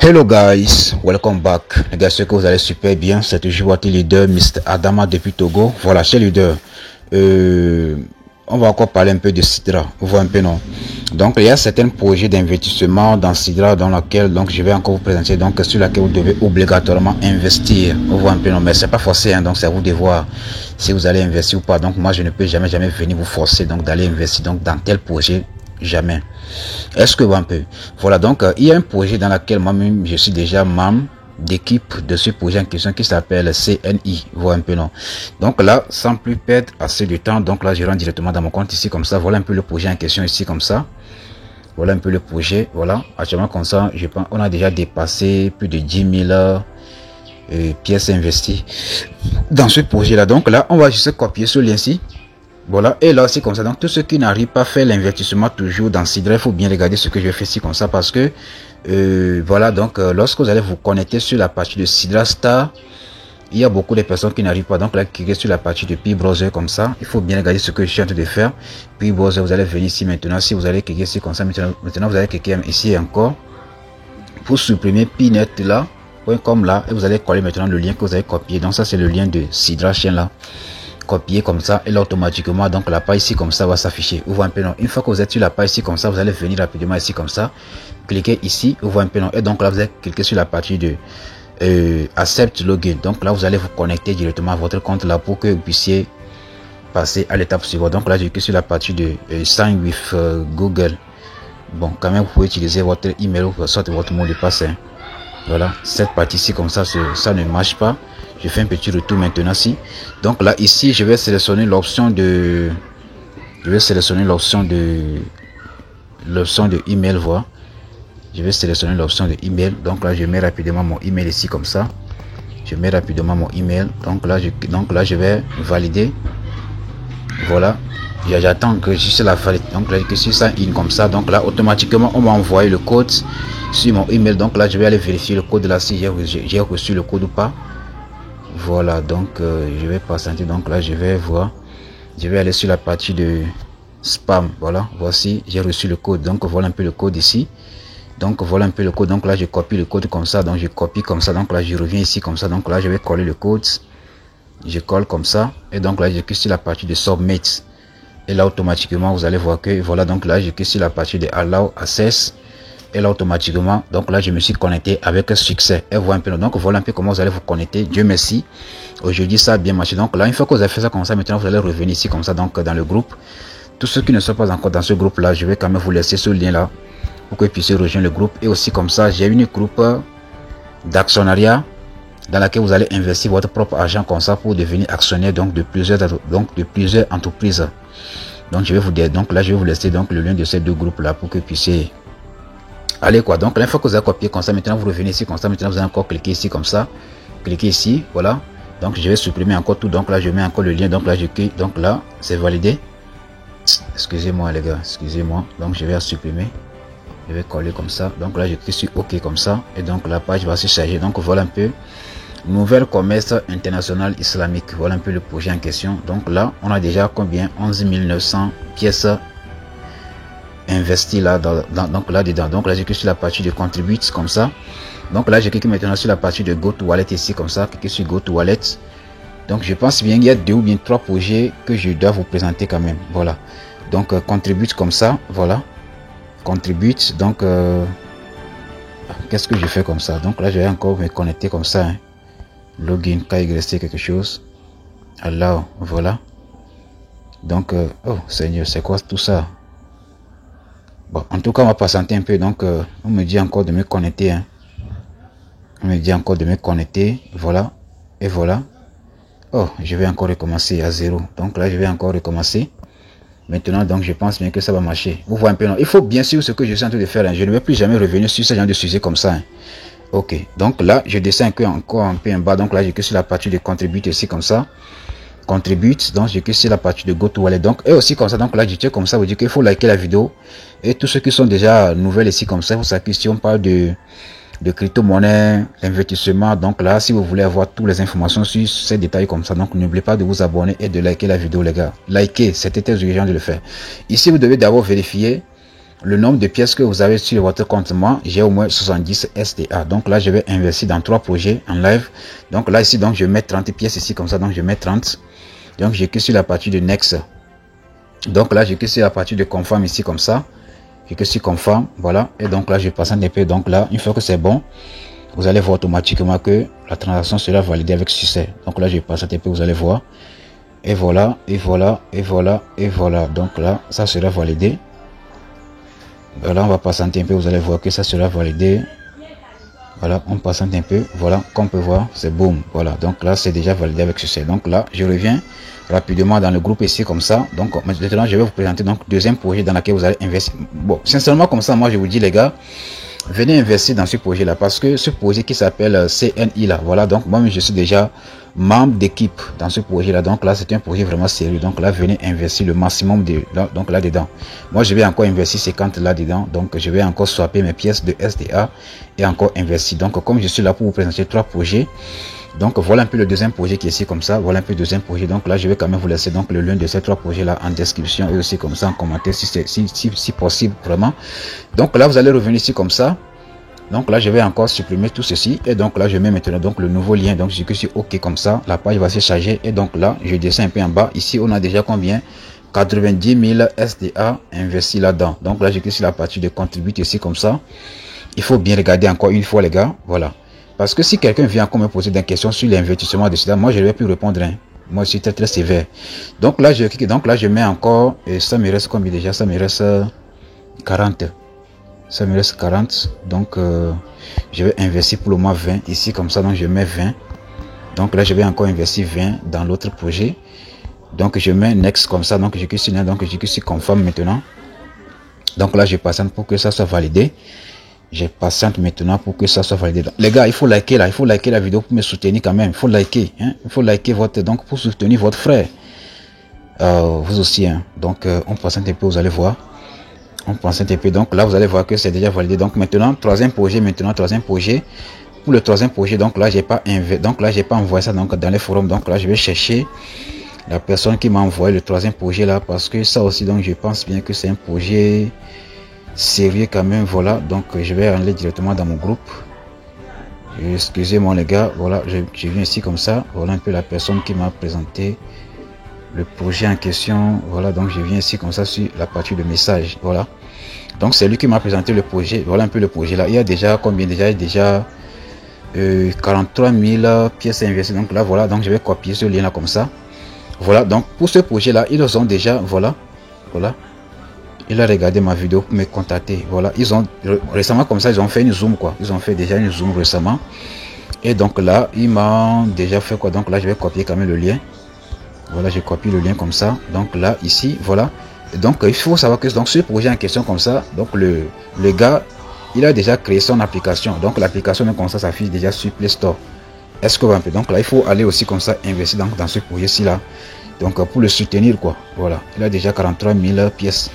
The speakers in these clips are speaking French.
Hello guys, welcome back. Les gars, ce que vous allez super bien, c'est toujours votre leader Mr Adama depuis Togo. Voilà, chez leader, on va encore parler un peu de Sidra. Vous voyez un peu, non? Donc il y a certains projets d'investissement dans Sidra dans laquelle donc je vais encore vous présenter, donc sur laquelle vous devez obligatoirement investir. Vous voyez un peu, non? Mais c'est pas forcé, hein, donc c'est à vous de voir si vous allez investir ou pas. Donc moi je ne peux jamais venir vous forcer donc d'aller investir donc dans tel projet. Jamais. Est-ce que vous un peu? Voilà, donc il y a un projet dans lequel moi-même je suis déjà membre d'équipe de ce projet en question qui s'appelle CNI. Vous voyez un peu, non? Donc là, sans plus perdre assez de temps, donc là je rentre directement dans mon compte ici comme ça. Voilà un peu le projet en question ici comme ça. Voilà un peu le projet. Voilà, actuellement comme ça, je pense on a déjà dépassé plus de 10 000 pièces investies dans ce projet là. Donc là, on va juste copier ce lien ici. Voilà, et là c'est comme ça. Donc tous ceux qui n'arrivent pas à faire l'investissement toujours dans Sidra, il faut bien regarder ce que je fais ici comme ça, parce que voilà, donc lorsque vous allez vous connecter sur la partie de Sidra Star, il y a beaucoup de personnes qui n'arrivent pas. Donc là, cliquez sur la partie de Pi-Browser comme ça. Il faut bien regarder ce que je suis en train de faire. Pi-Browser, vous allez venir ici maintenant. Si vous allez cliquer ici comme ça, maintenant vous allez cliquer ici encore pour supprimer Pinet là, comme là, et vous allez coller maintenant le lien que vous avez copié. Donc ça c'est le lien de Sidra Chain là. Copier comme ça, et là automatiquement donc la page ici comme ça va s'afficher. Vous voyez un peu, non? Une fois que vous êtes sur la page ici comme ça, vous allez venir rapidement ici comme ça, cliquez ici, vous voyez un peu, non? Et donc là vous allez cliquer sur la partie de accept login. Donc là vous allez vous connecter directement à votre compte là pour que vous puissiez passer à l'étape suivante. Donc là je clique sur la partie de sign with Google. Bon, quand même vous pouvez utiliser votre email ou soit votre mot de passe, hein. Voilà, cette partie ici comme ça, ça ne marche pas. Je fais un petit retour maintenant ici. Donc là ici je vais sélectionner l'option de email. Voilà, je vais sélectionner l'option de email. Donc là je mets rapidement mon email ici comme ça. Je mets rapidement mon email. Donc là je vais valider. Voilà, j'attends que juste la valide. Donc là que si ça in comme ça, donc là automatiquement on m'a envoyé le code sur mon email. Donc là je vais aller vérifier le code là, si j'ai reçu le code ou pas. Voilà, donc je vais patienter. Donc là je vais voir, je vais aller sur la partie de spam. Voilà, voici, j'ai reçu le code. Donc voilà un peu le code ici. Donc voilà un peu le code. Donc là je copie le code comme ça. Donc je copie comme ça. Donc là je reviens ici comme ça. Donc là je vais coller le code. Je colle comme ça. Et donc là je clique sur la partie de submit. Et là automatiquement vous allez voir que voilà, donc là je clique sur la partie de allow access. Et là automatiquement, donc là je me suis connecté avec succès. Et voilà un peu, donc voilà un peu comment vous allez vous connecter. Dieu merci, aujourd'hui ça a bien marché. Donc là une fois que vous avez fait ça comme ça, maintenant vous allez revenir ici comme ça, donc dans le groupe. Tous ceux qui ne sont pas encore dans ce groupe là, je vais quand même vous laisser ce lien là pour que vous puissiez rejoindre le groupe. Et aussi comme ça, j'ai une groupe d'actionnariat dans laquelle vous allez investir votre propre argent comme ça pour devenir actionnaire donc de plusieurs entreprises. Donc je vais vous dire, donc là je vais vous laisser donc le lien de ces deux groupes là pour que vous puissiez allez quoi. Donc là, une fois que vous avez copié comme ça, maintenant vous revenez ici comme ça. Maintenant vous allez encore cliquer ici comme ça, cliquez ici, voilà. Donc je vais supprimer encore tout. Donc là je mets encore le lien. Donc là je clique, donc là c'est validé. Excusez-moi les gars, excusez-moi. Donc je vais supprimer, je vais coller comme ça. Donc là je clique sur OK comme ça, et donc la page va se charger. Donc voilà un peu nouvelle commerce international islamique. Voilà un peu le projet en question. Donc là on a déjà combien? 11 900 pièces investi là donc là dedans. Donc là je clique sur la partie de contribute comme ça. Donc là je clique maintenant sur la partie de go to wallet ici comme ça. Cliquez sur go to wallet. Donc je pense bien qu'il y a 2 ou bien 3 projets que je dois vous présenter quand même. Voilà, donc contribute comme ça. Voilà, contribute. Donc qu'est-ce que je fais comme ça? Donc là je vais encore me connecter comme ça, hein. Login KYC quelque chose. Alors voilà, donc oh Seigneur, c'est quoi tout ça? Bon, en tout cas, on va patienter un peu. Donc, on me dit encore de me connecter, hein. On me dit encore de me connecter. Voilà. Et voilà. Oh, je vais encore recommencer à 0. Donc là, je vais encore recommencer. Maintenant, donc, je pense bien que ça va marcher. Vous voyez un peu, non? Il faut bien sûr ce que je suis en train de faire, hein. Je ne vais plus jamais revenir sur ce genre de sujet comme ça, hein. Ok. Donc là, je descends encore un peu en bas. Donc là, je clique sur la partie de contribute ici comme ça. Contribute, donc je clique sur la partie de go to wallet. Donc et aussi comme ça, donc là je tiens comme ça, vous dit qu'il faut liker la vidéo. Et tous ceux qui sont déjà nouvelles ici comme ça, vous savez, si on parle de crypto-monnaie, investissement, donc là si vous voulez avoir toutes les informations sur ces détails comme ça, donc n'oubliez pas de vous abonner et de liker la vidéo les gars. Likez, c'était très urgent de le faire. Ici vous devez d'abord vérifier le nombre de pièces que vous avez sur votre compte. Moi, j'ai au moins 70 SDA. Donc là, je vais investir dans 3 projets en live. Donc là, ici, donc je mets 30 pièces ici comme ça. Donc je mets 30. Donc je clique sur la partie de Next. Donc là, je clique sur la partie de Confirm ici comme ça. Je clique sur Confirm. Voilà. Et donc là, je passe un peu. Donc là, une fois que c'est bon, vous allez voir automatiquement que la transaction sera validée avec succès. Donc là, je passe un peu. Vous allez voir. Et voilà. Et voilà. Et voilà. Et voilà. Donc là, ça sera validé. Voilà, on va patienter un peu, vous allez voir que ça sera validé. Voilà, on patiente un peu. Voilà, comme on peut voir, c'est boum. Voilà, donc là, c'est déjà validé avec succès. Donc là, je reviens rapidement dans le groupe ici, comme ça. Donc maintenant, je vais vous présenter donc deuxième projet dans lequel vous allez investir. Bon, sincèrement, comme ça, moi, je vous dis, les gars, venez investir dans ce projet là, parce que ce projet qui s'appelle CNI là, voilà, donc moi je suis déjà membre d'équipe dans ce projet là, donc là c'est un projet vraiment sérieux. Donc là, venez investir le maximum de donc là dedans. Moi je vais encore investir 50 là dedans, donc je vais encore swapper mes pièces de SDA et encore investir. Donc comme je suis là pour vous présenter 3 projets, donc voilà un peu le deuxième projet qui est ici comme ça. Voilà un peu le deuxième projet. Donc là je vais quand même vous laisser donc le lien de ces 3 projets là en description et aussi comme ça en commentaire si possible vraiment. Donc là vous allez revenir ici comme ça. Donc là je vais encore supprimer tout ceci et donc là je mets maintenant donc le nouveau lien. Donc je clique sur OK comme ça, la page va se charger et donc là je descends un peu en bas. Ici on a déjà combien? 90 000 SDA investis là-dedans. Donc là je clique sur la partie de contribute ici comme ça. Il faut bien regarder encore une fois les gars, voilà. Parce que si quelqu'un vient encore me poser des questions sur l'investissement de cela, moi je ne vais plus répondre. Hein. Moi je suis très sévère. Donc là je clique, donc là je mets encore, et ça me reste combien déjà? Ça me reste 40. Ça me reste 40. Donc je vais investir pour le mois 20 ici comme ça. Donc je mets 20. Donc là je vais encore investir 20 dans l'autre projet. Donc je mets next comme ça. Donc je clique sur next. Donc je clique sur confirm maintenant. Donc là je patiente pour que ça soit validé. Je patiente maintenant pour que ça soit validé. Donc, les gars, il faut liker là. Il faut liker la vidéo pour me soutenir quand même. Il faut liker. Hein? Il faut liker votre, donc pour soutenir votre frère. Vous aussi. Hein? Donc on patiente un peu, vous allez voir. On pense un peu. Donc là vous allez voir que c'est déjà validé. Donc maintenant troisième projet. Pour le troisième projet, donc là j'ai pas envoyé ça donc dans les forums. Donc là je vais chercher la personne qui m'a envoyé le troisième projet là, parce que ça aussi donc je pense bien que c'est un projet sérieux quand même. Voilà, donc je vais aller directement dans mon groupe. Excusez-moi les gars, voilà, je viens ici comme ça. Voilà un peu la personne qui m'a présenté le projet en question. Voilà, donc je viens ici comme ça sur la partie de message. Voilà, donc c'est lui qui m'a présenté le projet. Voilà un peu le projet là. Il y a déjà combien? Déjà 43 000 pièces investies. Donc là voilà, donc je vais copier ce lien là comme ça. Voilà, donc pour ce projet là, ils ont déjà, voilà, il a regardé ma vidéo pour me contacter. Voilà, ils ont récemment comme ça, ils ont fait une zoom quoi. Ils ont fait déjà une zoom récemment. Et donc là, ils m'ont déjà fait quoi. Donc là, je vais copier quand même le lien. Voilà, je copie le lien comme ça. Donc là, ici, voilà. Donc il faut savoir que donc ce projet en question comme ça, donc le gars, il a déjà créé son application. Donc l'application comme ça s'affiche déjà sur Play Store. Est-ce que vous voyez? Donc là, il faut aller aussi comme ça investir dans ce projet-ci là. Donc pour le soutenir quoi. Voilà, il a déjà 43 000 pièces.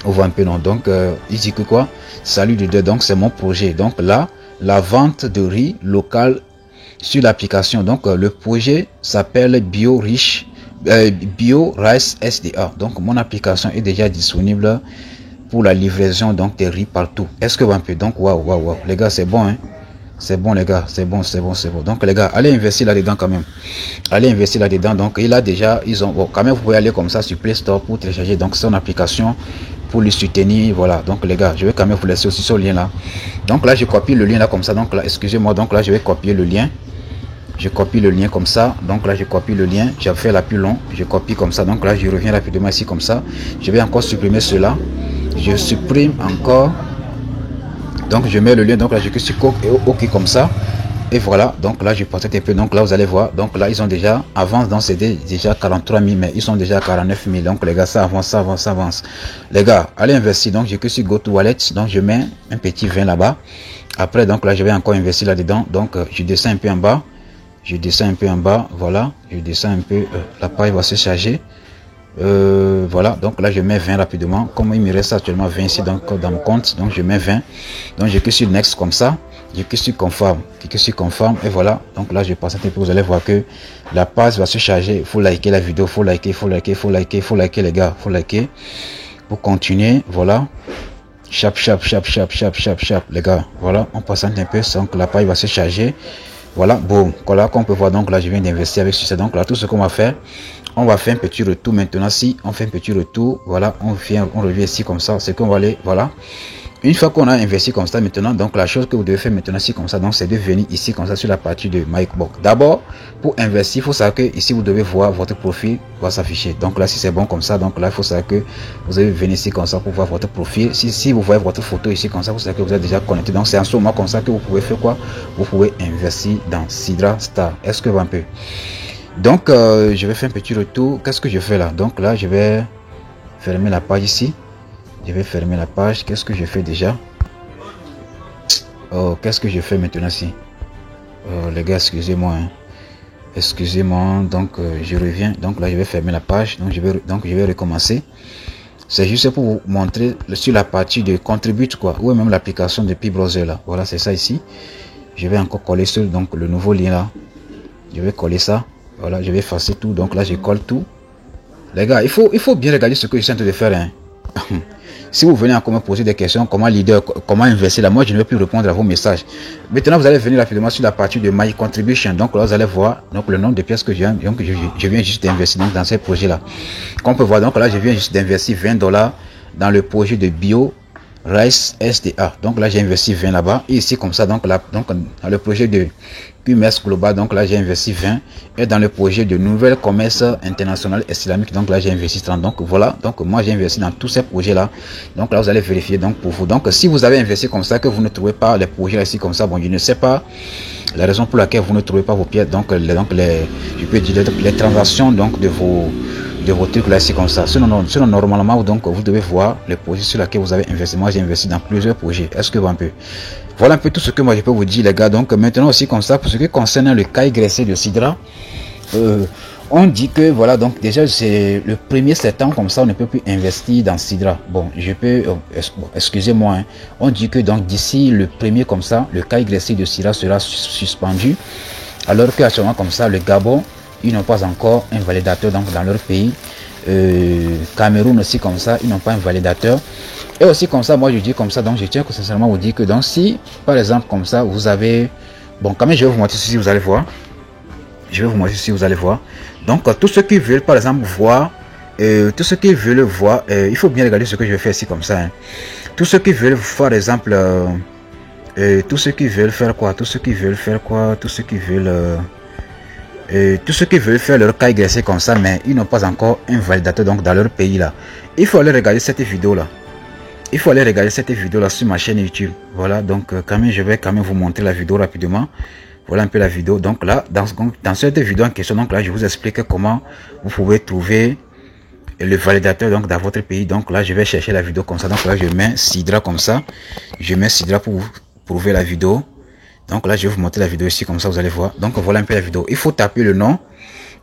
On voit un peu non. Donc il dit que quoi? Salut de deux. Donc c'est mon projet. Donc là, la vente de riz local sur l'application. Donc le projet s'appelle Bio Rice SDA. Donc mon application est déjà disponible pour la livraison donc des riz partout. Est-ce que vous un peu? Donc waouh les gars, c'est bon hein. C'est bon les gars, c'est bon. Donc les gars, allez investir là-dedans quand même. Allez investir là-dedans. Donc il a déjà, ils ont, bon, quand même vous pouvez aller comme ça sur Play Store pour télécharger donc son application pour le soutenir. Voilà, donc les gars, je vais quand même vous laisser aussi ce lien là. Donc là je copie le lien là comme ça. Donc là, excusez-moi, donc là je vais copier le lien. Je copie le lien comme ça. Donc là je copie le lien. J'ai fait la plus long. Je copie comme ça. Donc là je reviens rapidement ici comme ça. Je vais encore supprimer cela. Je supprime encore. Donc je mets le lien. Donc là je clique sur OK comme ça. Et voilà. Donc là je passe un peu. Donc là vous allez voir. Donc là ils ont déjà avance dans CD déjà 43 000, mais ils sont déjà à 49 000. Donc les gars, ça avance. Les gars, allez investir. Donc je clique sur Go to Wallet. Donc je mets un petit 20 là-bas. Après donc là je vais encore investir là-dedans. Donc je descends un peu en bas. Voilà, je descends un peu, la page va se charger. Voilà, donc là je mets 20 rapidement. Comme il me reste actuellement 20 ici donc dans mon compte, donc je mets 20. Donc je clique sur Next comme ça, je clique sur Confirm, et voilà. Donc là je passe un peu, vous allez voir que la page va se charger. Il faut liker la vidéo, faut liker les gars, faut liker. pour continuer, voilà. Chap, les gars, voilà, on passe un peu, donc la page va se charger. Voilà, bon, voilà, qu'on peut voir, donc là, je viens d'investir avec succès. Donc là, tout ce qu'on va faire, on va faire un petit retour maintenant. Si on fait un petit retour, voilà, on revient ici comme ça, c'est qu'on va aller, voilà. Une fois qu'on a investi comme ça maintenant, donc la chose que vous devez faire maintenant ici comme ça, donc c'est de venir ici comme ça sur la partie de MyBox. D'abord, pour investir, il faut savoir que ici vous devez voir votre profil va s'afficher. Donc là, si c'est bon comme ça, donc là, il faut savoir que vous devez venir ici comme ça pour voir votre profil. Si vous voyez votre photo ici comme ça, vous savez que vous êtes déjà connecté. Donc c'est en ce moment comme ça que vous pouvez faire quoi? Vous pouvez investir dans Sidra Star. Est-ce que vous un peu? Donc je vais faire un petit retour. Qu'est-ce que je fais là? Donc là, je vais fermer la page ici. Je vais fermer la page. Qu'est-ce que je fais déjà? Oh, qu'est-ce que je fais maintenant ici? Les gars, excusez-moi. Hein. Excusez-moi. Donc, je reviens. Donc là, je vais fermer la page. Donc, je vais recommencer. C'est juste pour vous montrer sur la partie de Contribute, quoi. Ou même l'application de Pi-Browser là. Voilà, c'est ça ici. Je vais encore coller sur donc, le nouveau lien là. Je vais coller ça. Voilà, je vais effacer tout. Donc là, je colle tout. Les gars, il faut bien regarder ce que je suis en train de faire. Hein. Si vous venez encore me poser des questions, comment leader, comment investir là, moi je ne vais plus répondre à vos messages. Maintenant vous allez venir rapidement sur la partie de My Contribution. Donc là vous allez voir donc, le nombre de pièces que je viens juste d'investir dans ces projets là. Comme on peut voir, donc là je viens juste d'investir $20 dans le projet de Bio Rice SDA. Donc là j'ai investi 20 là-bas. Et ici comme ça, donc là, donc dans le projet de QMS Global, donc là j'ai investi 20. Et dans le projet de Nouvelle Commerce International Islamique, donc là j'ai investi 30. Donc voilà, donc moi j'ai investi dans tous ces projets là. Donc là vous allez vérifier donc pour vous. Donc si vous avez investi comme ça, que vous ne trouvez pas les projets ici comme ça, bon je ne sais pas la raison pour laquelle vous ne trouvez pas vos pièces, donc je peux dire les transactions donc de vos trucs là ici comme ça. Sinon normalement donc vous devez voir les projets sur lesquels vous avez investi. Moi j'ai investi dans plusieurs projets. Est-ce que vous un peu? Voilà un peu tout ce que moi je peux vous dire les gars. Donc maintenant aussi comme ça, pour ce qui concerne le caille graissé de Sidra, on dit que voilà, donc déjà c'est le 1er septembre comme ça, on ne peut plus investir dans Sidra. Bon, je peux, excusez-moi, hein. On dit que donc d'ici le 1er comme ça, le caille graissé de Sidra sera suspendu, alors qu'actuellement comme ça, le Gabon, ils n'ont pas encore un validateur donc dans leur pays. Cameroun aussi comme ça, ils n'ont pas un validateur. Et aussi comme ça, moi je dis comme ça, donc je tiens que sincèrement vous dire que donc si par exemple comme ça vous avez, bon quand même je vais vous montrer si vous allez voir. Je vais vous montrer si vous allez voir. Donc tous ceux qui veulent par exemple voir, tous ceux qui veulent voir, il faut bien regarder ce que je vais faire ici comme ça. Hein. Tous ceux qui veulent par exemple, tous ceux qui veulent faire quoi, tous ceux qui veulent faire quoi, tous ceux qui veulent tous ceux qui veulent faire leur caille graissée comme ça, mais ils n'ont pas encore un validateur donc dans leur pays là. Il faut aller regarder cette vidéo là. Il faut aller regarder cette vidéo là sur ma chaîne YouTube. Voilà, donc quand même je vais quand même vous montrer la vidéo rapidement. Voilà un peu la vidéo. Donc là, dans cette vidéo en question, donc là je vous explique comment vous pouvez trouver le validateur donc dans votre pays. Donc là je vais chercher la vidéo comme ça. Donc là je mets Sidra comme ça. Je mets Sidra pour vous prouver la vidéo. Donc là, je vais vous montrer la vidéo ici, comme ça vous allez voir. Donc voilà un peu la vidéo. Il faut taper le nom.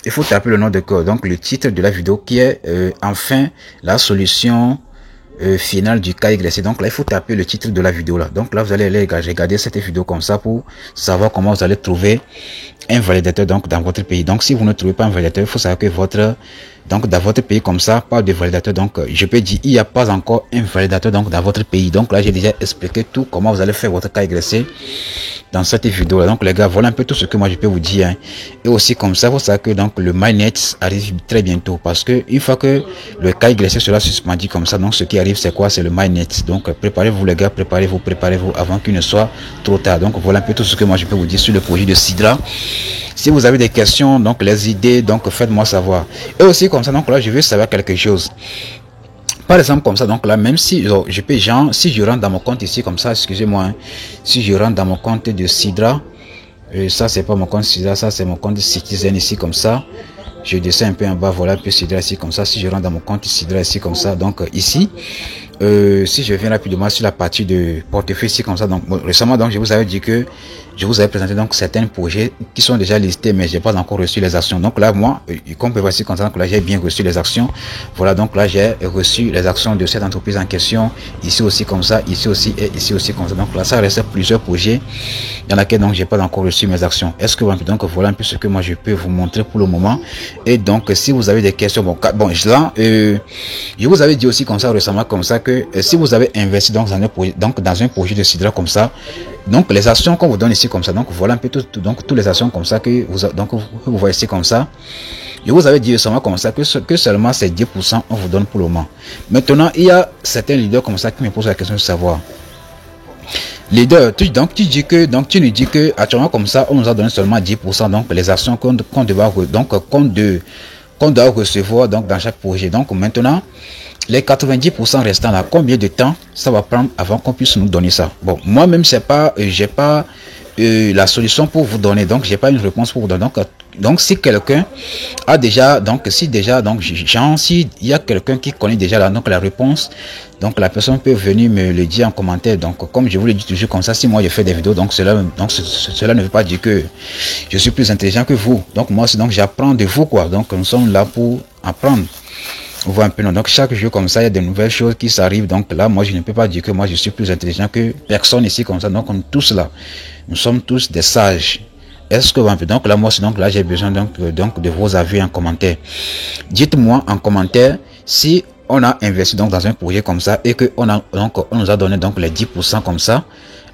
Il faut taper le nom de code. Donc le titre de la vidéo qui est enfin la solution finale du caille graissé. Donc là, il faut taper le titre de la vidéo là. Donc là, vous allez aller regarder cette vidéo comme ça pour savoir comment vous allez trouver un validateur donc dans votre pays. Donc si vous ne trouvez pas un validateur, il faut savoir que donc dans votre pays comme ça, pas de validateur. Donc je peux dire il n'y a pas encore un validateur donc dans votre pays. Donc là j'ai déjà expliqué tout comment vous allez faire votre caille graissé dans cette vidéo là. Donc les gars, voilà un peu tout ce que moi je peux vous dire. Hein. Et aussi comme ça, vous savez que donc le mainnet arrive très bientôt parce que une fois que le caille graissé sera suspendu comme ça, donc ce qui arrive c'est quoi? C'est le mainnet. Donc préparez-vous les gars, préparez-vous avant qu'il ne soit trop tard. Donc voilà un peu tout ce que moi je peux vous dire sur le projet de Sidra. Si vous avez des questions, donc les idées, donc faites-moi savoir. Et aussi comme ça, donc là je veux savoir quelque chose. Par exemple comme ça, donc là même si je peux si je rentre dans mon compte ici comme ça, excusez-moi, hein, si je rentre dans mon compte de Sidra, ça c'est pas mon compte Sidra, ça c'est mon compte Citizen ici comme ça. Je descends un peu en bas, voilà un peu Sidra ici comme ça. Si je rentre dans mon compte Sidra ici comme ça, donc ici si je viens rapidement sur la partie de portefeuille ici comme ça, donc bon, récemment donc je vous avais dit que je vous avais présenté donc certains projets qui sont déjà listés, mais j'ai pas encore reçu les actions. Donc là moi, comme vous pouvez voir ici comme ça, donc là j'ai bien reçu les actions. Voilà, donc là j'ai reçu les actions de cette entreprise en question, ici aussi comme ça, ici aussi et ici aussi comme ça. Donc là ça reste plusieurs projets dans lesquels donc j'ai pas encore reçu mes actions. Est-ce que donc voilà un peu ce que moi je peux vous montrer pour le moment. Et donc si vous avez des questions, bon là je vous avais dit aussi comme ça récemment comme ça que si vous avez investi dans un projet, donc dans un projet de Sidra comme ça, donc les actions qu'on vous donne ici comme ça, donc voilà un peu donc toutes les actions comme ça que vous voyez ici comme ça. Je vous avais dit récemment comme ça que seulement ces 10% on vous donne pour le moment. Maintenant il y a certains leaders comme ça qui me posent la question de savoir. Leader, tu nous dis que actuellement comme ça on nous a donné seulement 10%, donc les actions qu'on doit recevoir donc dans chaque projet. Donc maintenant les 90% restants là, combien de temps ça va prendre avant qu'on puisse nous donner ça? Bon, moi-même c'est pas, j'ai pas la solution pour vous donner, donc j'ai pas une réponse pour vous donner. Donc si quelqu'un a déjà, s'il y a quelqu'un qui connaît déjà la réponse, donc la personne peut venir me le dire en commentaire. Donc comme je vous le dis toujours comme ça, si moi je fais des vidéos, donc cela ne veut pas dire que je suis plus intelligent que vous. Donc moi c'est j'apprends de vous quoi. Donc nous sommes là pour apprendre. Vous voyez un peu, non? Donc chaque jour comme ça il y a de nouvelles choses qui s'arrivent. Donc là moi je ne peux pas dire que moi je suis plus intelligent que personne ici comme ça. Donc on est tous là, nous sommes tous des sages. Est-ce que donc là moi là j'ai besoin donc de vos avis en commentaire. Dites-moi en commentaire si on a investi donc dans un projet comme ça et que on nous a donné donc les 10% comme ça.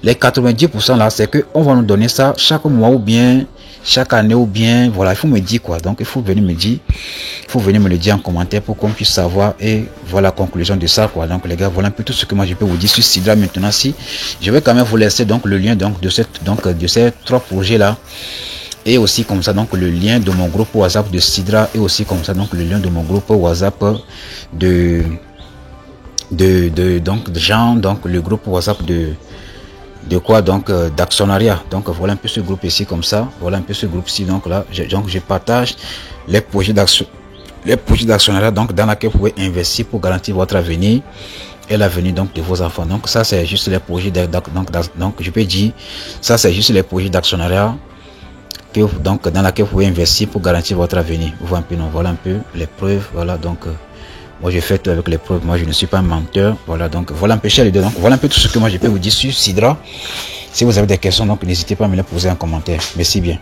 Les 90% là c'est que on va nous donner ça chaque mois ou bien chaque année ou bien voilà, il faut me dire quoi. Donc il faut venir me dire, il faut venir me le dire en commentaire pour qu'on puisse savoir. Et voilà la conclusion de ça quoi. Donc les gars, voilà un peu tout ce que moi je peux vous dire sur Sidra. Maintenant si je vais quand même vous laisser donc le lien donc de ces 3 projets là, et aussi comme ça donc le lien de mon groupe WhatsApp de Sidra, et aussi comme ça donc le lien de mon groupe WhatsApp de gens, donc le groupe WhatsApp de quoi donc d'actionnariat. Donc voilà un peu ce groupe ici comme ça, voilà un peu ce groupe ici. Donc là je partage les projets d'actionnariat donc dans laquelle vous pouvez investir pour garantir votre avenir et l'avenir donc de vos enfants. Donc ça c'est juste les projets donc je peux dire ça c'est juste les projets d'actionnariat que donc dans laquelle vous pouvez investir pour garantir votre avenir. Vous voyez un peu, non? Voilà un peu les preuves. Voilà donc moi je fais tout avec les preuves, moi je ne suis pas un menteur. Voilà donc voilà un peu cher les deux. Donc voilà un peu tout ce que moi je peux vous dire sur Sidra. Si vous avez des questions donc n'hésitez pas à me les poser en commentaire. Merci bien.